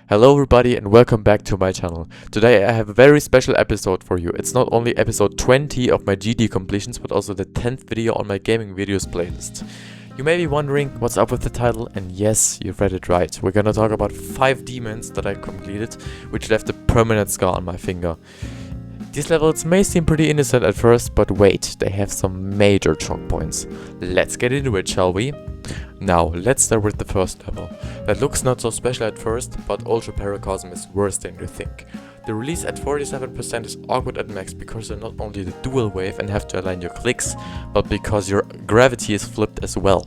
Hello everybody and welcome back to my channel. Today I have a very special episode for you. It's not only episode 20 of my GD completions but also the 10th video on my gaming videos playlist. You may be wondering what's up with the title, and yes, you've read it right. We're gonna talk about 5 demons that I completed, which left a permanent scar on my finger. These levels may seem pretty innocent at first, but wait, they have some major choke points. Let's get into it, shall we? Now, let's start with the first level. That looks not so special at first, but Ultra Paracosm is worse than you think. The release at 47% is awkward at max because you're not only the dual wave and have to align your clicks, but because your gravity is flipped as well.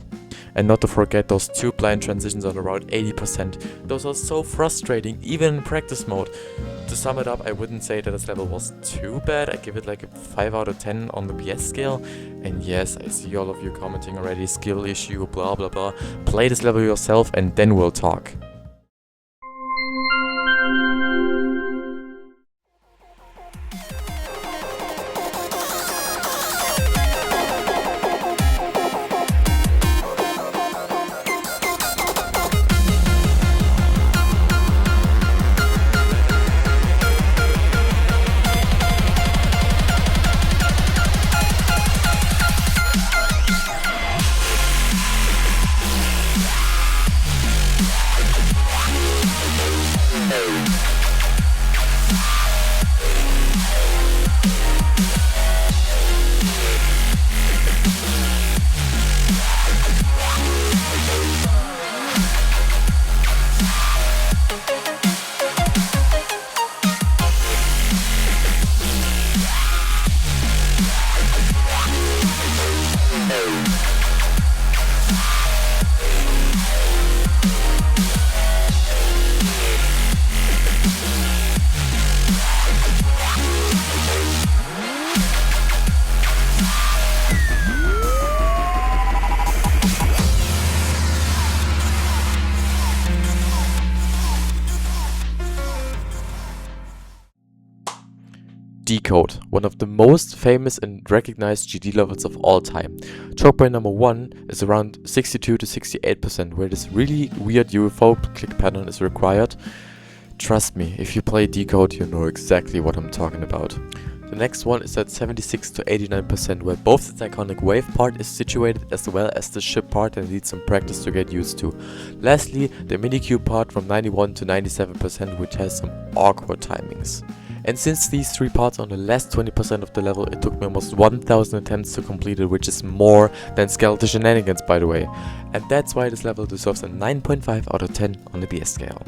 And not to forget those 2 blind transitions on around 80%. Those are so frustrating, even in practice mode. To sum it up, I wouldn't say that this level was too bad. I give it like a 5 out of 10 on the PS scale. And yes, I see all of you commenting already, skill issue, blah blah blah. Play this level yourself and then we'll talk. DeCode, one of the most famous and recognized GD levels of all time. Choke point number 1 is around 62 to 68%, where this really weird UFO click pattern is required. Trust me, if you play DeCode, you know exactly what I'm talking about. The next one is at 76 to 89%, where both the iconic wave part is situated as well as the ship part and needs some practice to get used to. Lastly, the minicube part from 91 to 97%, which has some awkward timings. And since these 3 parts are on the last 20% of the level, it took me almost 1000 attempts to complete it, which is more than Skeleton Shenanigans, by the way. And that's why this level deserves a 9.5 out of 10 on the BS scale.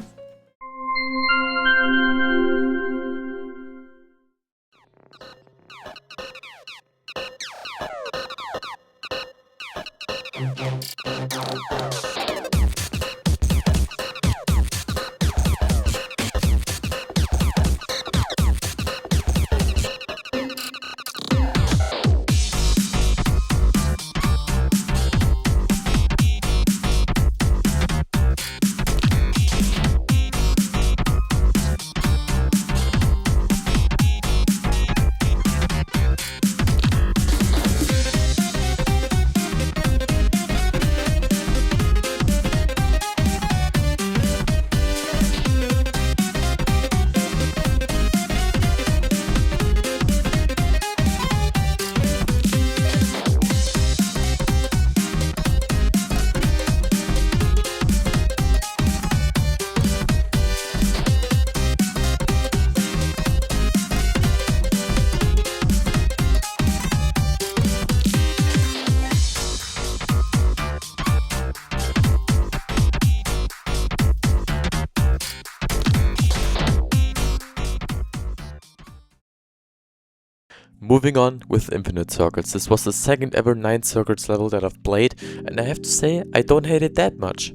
Moving on with Infinite Circuits. This was the second ever 9 circuits level that I've played, and I have to say, I don't hate it that much.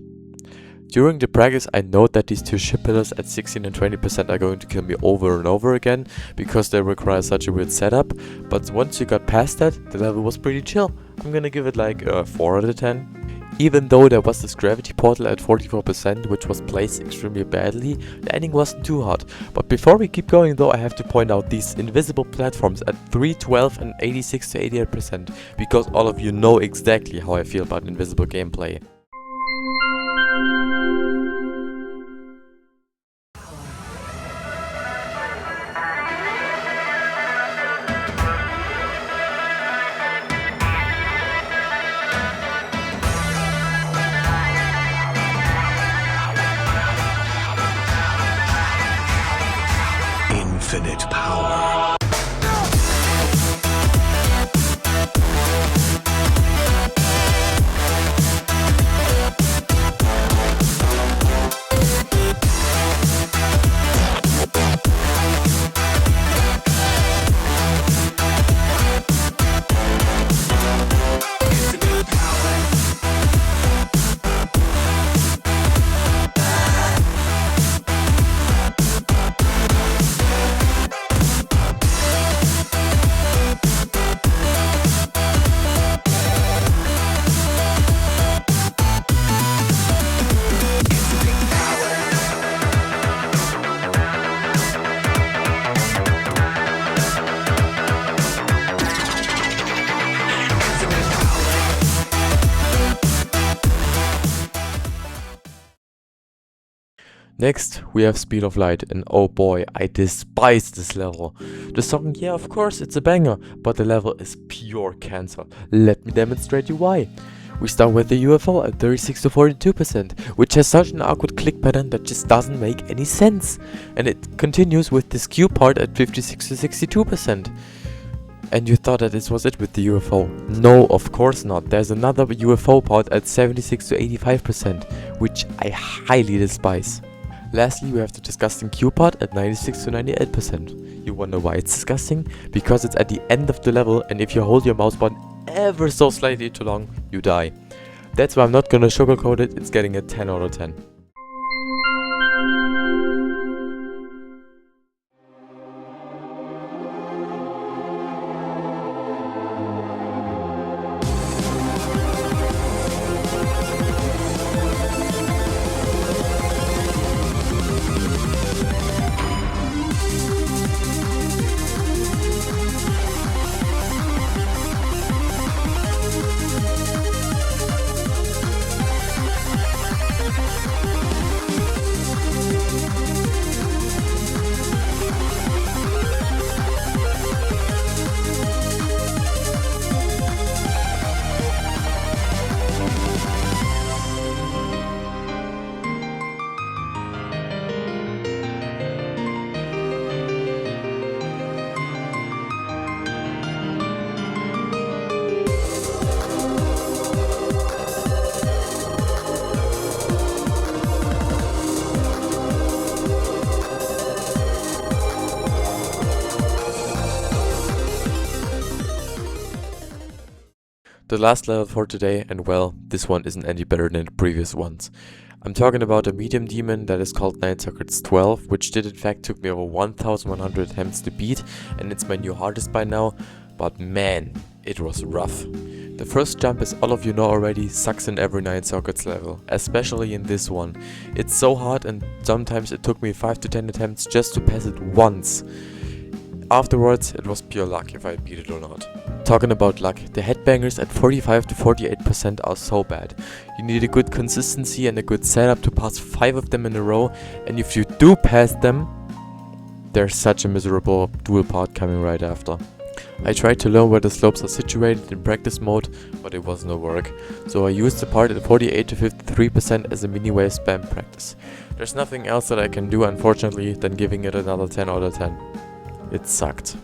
During the practice, I note that these 2 ship pillars at 16 and 20% are going to kill me over and over again, because they require such a weird setup, but once you got past that, the level was pretty chill. I'm gonna give it like a 4 out of 10. Even though there was this gravity portal at 44%, which was placed extremely badly, the ending wasn't too hard. But before we keep going though, I have to point out these invisible platforms at 3, 12 and 86 to 88%, because all of you know exactly how I feel about invisible gameplay. Next, we have Speed of Light, and oh boy, I despise this level. The song, yeah, of course, it's a banger, but the level is pure cancer. Let me demonstrate you why. We start with the UFO at 36 to 42%, which has such an awkward click pattern that just doesn't make any sense. And it continues with this Q part at 56 to 62%. And you thought that this was it with the UFO. No, of course not. There's another UFO part at 76 to 85%, which I highly despise. Lastly, we have the disgusting Q part at 96 to 98%. You wonder why it's disgusting? Because it's at the end of the level, and if you hold your mouse button ever so slightly too long, you die. That's why I'm not gonna sugarcoat it, it's getting a 10 out of 10. The last level for today, and well, this one isn't any better than the previous ones. I'm talking about a medium demon that is called 9 Sockets 12, which did in fact took me over 1100 attempts to beat, and it's my new hardest by now, but man, it was rough. The first jump, as all of you know already, sucks in every 9 Sockets level, especially in this one. It's so hard, and sometimes it took me 5 to 10 attempts just to pass it once. Afterwards, it was pure luck if I beat it or not. Talking about luck, the headbangers at 45 to 48% are so bad. You need a good consistency and a good setup to pass 5 of them in a row, and if you do pass them, there's such a miserable dual part coming right after. I tried to learn where the slopes are situated in practice mode, but it was no work. So I used the part at 48 to 53% as a mini wave spam practice. There's nothing else that I can do, unfortunately, than giving it another 10 out of 10. It sucked.